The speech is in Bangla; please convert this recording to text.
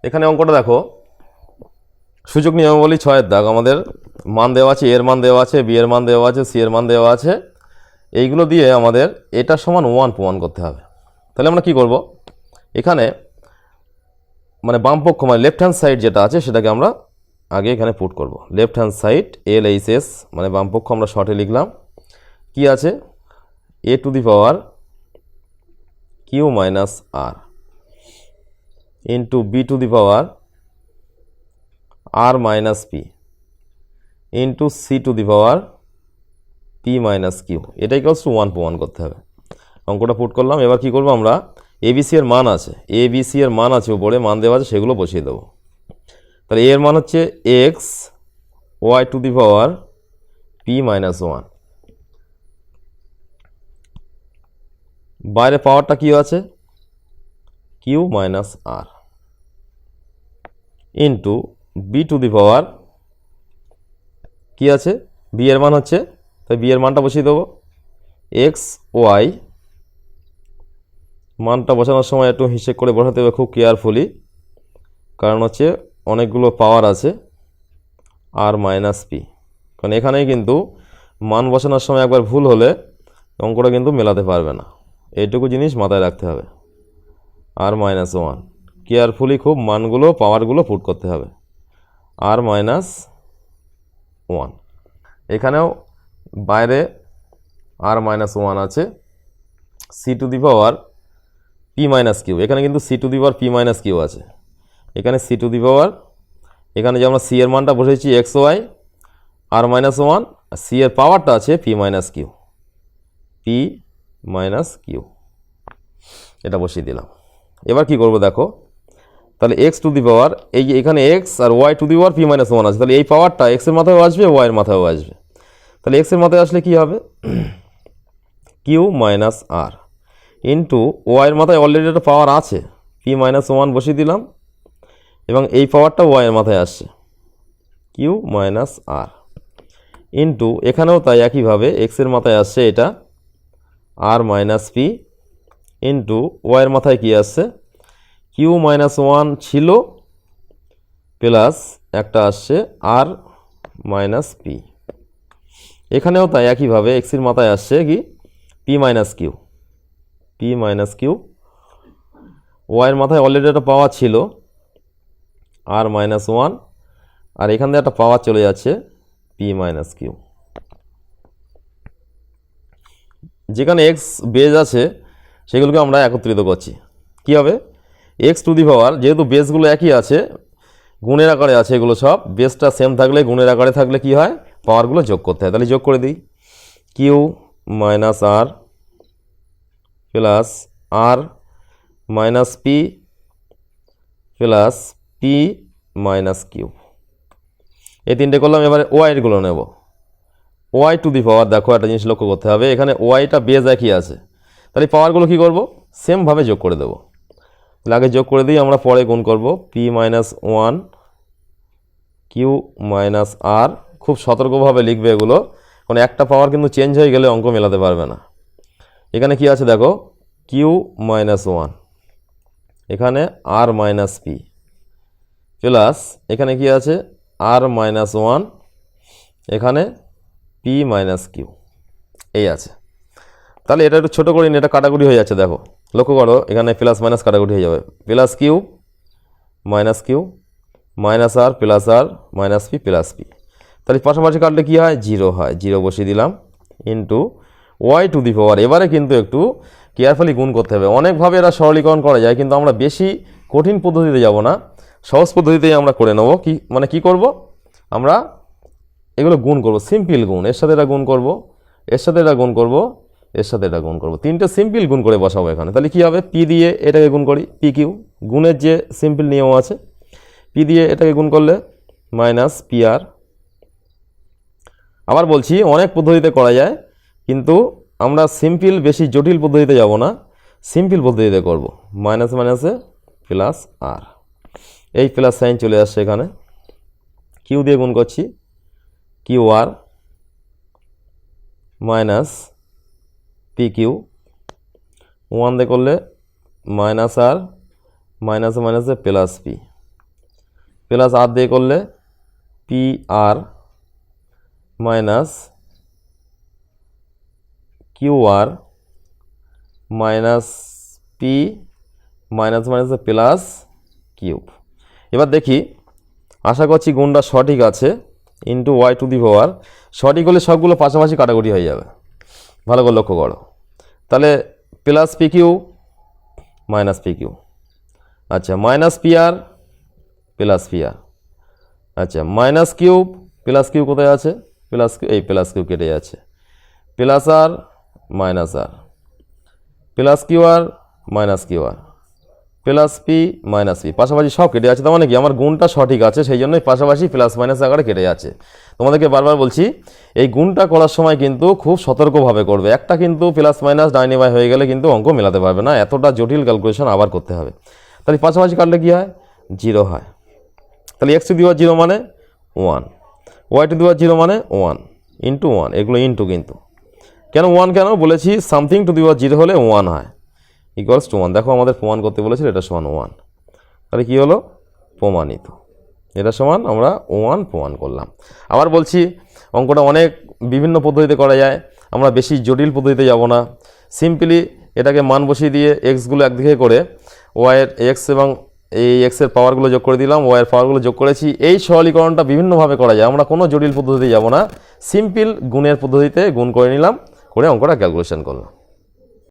এখানে অঙ্কটা দেখো, সূচক নিয়মাবলী 6 দাগ। আমাদের মান দেওয়া আছে, এর মান দেওয়া আছে, বি এর মান দেওয়া আছে, সি এর মান দেওয়া আছে। এইগুলো দিয়ে আমাদের এটা সমান 1 প্রমাণ করতে হবে। তাহলে আমরা কি করব, এখানে মানে বাম পক্ষ মানে লেফট হ্যান্ড সাইড যেটা আছে সেটাকে আমরা আগে এখানে পুট করব। লেফট হ্যান্ড সাইড LHS মানে বাম পক্ষ আমরা শর্টে লিখলাম। কি আছে, a to the power Q minus R into B to the power R minus P into C to the power P minus Q. এটা ইকুয়ালস টু 1 প্রমাণ করতে হবে। অঙ্কটা পুট করলাম। এবার কি করব, আমরা এবিসি এর মান আছে, এবিসি এর মান আছে উপরে মান দেওয়া আছে, সেগুলো বসিয়ে দেবো। তাহলে এর মান হচ্ছে X Y to the power P minus 1। বাইরে পাওয়ারটা কি আছে, Q minus R into B to the power কি আছে, বি এর মান হচ্ছে, তাই বি এর মানটা বসিয়ে দেবো। এক্স ওয়াই মানটা বসানোর সময় একটু হিসেব করে বসাতে হবে খুব কেয়ারফুলি, কারণ হচ্ছে অনেকগুলো পাওয়ার আছে। আর মাইনাস পি, কারণ এখানেই কিন্তু মান বসানোর সময় একবার ভুল হলে অঙ্কটা কিন্তু মেলাতে পারবে না। এইটুকু জিনিস মাথায় রাখতে হবে। আর মাইনাস 1 কেয়ারফুলি খুব মানগুলো পাওয়ারগুলো পুট করতে হবে। আর মাইনাস 1, এখানেও বাইরে আর মাইনাস 1 আছে। C to the power P minus Q, এখানে কিন্তু C to the power P minus Q আছে। এখানে সি টু দি পাওয়ার, এখানে যে আমরা সি এর মানটা বসেছি এক্স ওয়াই আর মাইনাস 1, আর সি এর পাওয়ারটা আছে P minus Q, P minus Q, এটা বসিয়ে দিলাম। এবার কি করব দেখো, তাহলে এক্স টু দি পাওয়ার, এই যে এখানে এক্স আর Y to the power P minus 1 আছে, তাহলে এই পাওয়ারটা এক্সের মাথায়ও আসবে, ওয়াইয়ের মাথায়ও আসবে। তাহলে এক্সের মাথায় আসলে কি হবে, কিউ মাইনাস আর ইন্টু ওয়াইয়ের মাথায় অলরেডি একটা পাওয়ার আছে, পি মাইনাস 1 বসিয়ে দিলাম, এবং এই পাওয়ারটা ওয়াইয়ের মাথায় আসছে, কিউ মাইনাস আর ইন্টু এখানেও তাই একইভাবে এক্সের মাথায় আসছে এটা আর মাইনাস পি ইন্টু ওয়াইয়ের মাথায় কি আসছে, কিউ মাইনাস 1 ছিল প্লাস একটা আসছে আর মাইনাস পি। এখানেও তাই একইভাবে এক্সের মাথায় আসছে কি P minus Q, P minus Q, ওয়াইয়ের মাথায় অলরেডি একটা পাওয়ার ছিল আর মাইনাস 1, আর এখান থেকে একটা পাওয়ার চলে যাচ্ছে পি মাইনাস কিউ। যেখানে এক্স বেজ আছে সেগুলোকে আমরা একত্রিত করছি। কি হবে, এক্স টু দি পাওয়ার, যেহেতু বেসগুলো একই আছে, গুণের আকারে আছে, এগুলো সব বেসটা সেম থাকলে গুণের আকারে থাকলে কি হয়, পাওয়ারগুলো যোগ করতে হয়। তাহলে যোগ করে দিই, Q minus R plus R minus P plus P minus Q, এই তিনটে করলাম। এবারে ওয়াইয়েরগুলো নেব। ওয়াই টু দি পাওয়ার, দেখো একটা জিনিস লক্ষ্য করতে হবে, এখানে ওয়াইটা বেজ একই আছে, তাহলে পাওয়ারগুলো কী করবো, সেমভাবে যোগ করে দেবো। তাহলে আগে যোগ করে দিই, আমরা পরে গুণ করব। পি মাইনাস 1 কিউ মাইনাস আর, খুব সতর্কভাবে লিখবে এগুলো, কারণ একটা পাওয়ার কিন্তু চেঞ্জ হয়ে গেলে অঙ্ক মেলাতে পারবে না। এখানে কি আছে দেখো, কিউ মাইনাস 1, এখানে আর মাইনাস পি প্লাস এখানে কি আছে আর মাইনাস 1, এখানে পি মাইনাস কিউ, এই আছে। তাহলে এটা একটু ছোটো করে নিয়ে, এটা কাটাকুটি হয়ে যাচ্ছে, দেখো লক্ষ্য করো, এখানে প্লাস মাইনাস কাটাকুটি হয়ে যাবে, plus Q minus Q minus R plus R minus P plus P. তাহলে পাশাপাশি কাটলে কী হয়, 0 হয়, 0 বসিয়ে দিলাম ইন্টু ওয়াই টু দি পাওয়ার। এবারে কিন্তু একটু কেয়ারফুলি গুণ করতে হবে। অনেকভাবে এরা সরলীকরণ করা যায়, কিন্তু আমরা বেশি কঠিন পদ্ধতিতে যাব না, সহজ পদ্ধতিতেই আমরা করে নেব। কি মানে কি করব, আমরা এগুলো গুণ করব, সিম্পল গুণ, এর সাথে এটা গুণ করব, এর সাথে এটা গুণ করব, এর সাথে এটা গুণ করব, তিনটে সিম্পল গুণ করে বসাবো এখানে। তাহলে কী হবে, পি দিয়ে এটাকে গুণ করি, পি কিউ, গুণের যে সিম্পল নিয়ম আছে, পি দিয়ে এটাকে গুণ করলে মাইনাস পি আর। আবার বলছি অনেক পদ্ধতিতে করা যায়, কিন্তু আমরা সিম্পল বেশি জটিল পদ্ধতিতে যাব না, সিম্পল পদ্ধতিতে করব। মাইনাস মাইনাসে প্লাস আর, এই প্লাস সাইন চলে আসছে এখানে, কিউ দিয়ে গুণ করছি, Q R minus P Q, 1 দিয়ে করলে মাইনাস আর মাইনাসে মাইনাসে প্লাস পি, প্লাস আর দিয়ে করলে P R minus Q R minus P minus মাইনাসে প্লাস কিউব। এবার দেখি, আশা করছি গুণটা সঠিক আছে। ইন্টু ওয়াই টু দি পাওয়ার সঠিক হলে সবগুলো পাশাপাশি কাটাকুটি হয়ে যাবে, ভালো করে লক্ষ্য করো। তাহলে plus P Q minus P Q, আচ্ছা minus P R plus P R, আচ্ছা মাইনাস কিউব প্লাস কিউ কোথায় আছে, প্লাস কিউ, এই প্লাস কিউ কেটে যাচ্ছে, plus R minus R, plus Q R minus Q R, plus P minus P, পাশাপাশি সব কেটে যাচ্ছে। তার মানে কি আমার গুণটা সঠিক আছে, সেই জন্যই পাশাপাশি প্লাস মাইনাস আকারে কেটে যাচ্ছে। তোমাদেরকে বারবার বলছি, এই গুণটা করার সময় কিন্তু খুব সতর্কভাবে করবে। একটা কিন্তু প্লাস মাইনাস ডাইনি বাই হয়ে গেলে কিন্তু অঙ্ক মেলাতে পারবে না, এতটা জটিল ক্যালকুলেশন আবার করতে হবে। তাহলে পাশাপাশি কাটলে কী হয়, জিরো হয়। তাহলে X to the power zero মানে one, Y to the power zero মানে ওয়ান, ইন্টু ওয়ান, এগুলো ইন্টু কিন্তু কেন ওয়ান কেন বলেছি, something to the power zero হলে ওয়ান হয়, ইকুয়ালস টু ওয়ান। দেখো আমাদের প্রমাণ করতে বলেছিল এটা সমান ওয়ান, তাহলে কী হলো, প্রমাণিত। এটা সমান আমরা ওয়ান প্রমাণ করলাম। আবার বলছি, অঙ্কটা অনেক বিভিন্ন পদ্ধতিতে করা যায়, আমরা বেশি জটিল পদ্ধতিতে যাব না। সিম্পলি এটাকে মান বসিয়ে দিয়ে এক্সগুলো একদিকে করে ওয়াইয়ের এক্স এবং এই এক্সের পাওয়ারগুলো যোগ করে দিলাম, ওয়াইয়ের পাওয়ারগুলো যোগ করেছি। এই সরলীকরণটা বিভিন্নভাবে করা যায়, আমরা কোনো জটিল পদ্ধতিতে যাব না, সিম্পল গুণের পদ্ধতিতে গুণ করে নিলাম, করে অঙ্কটা ক্যালকুলেশন করলাম।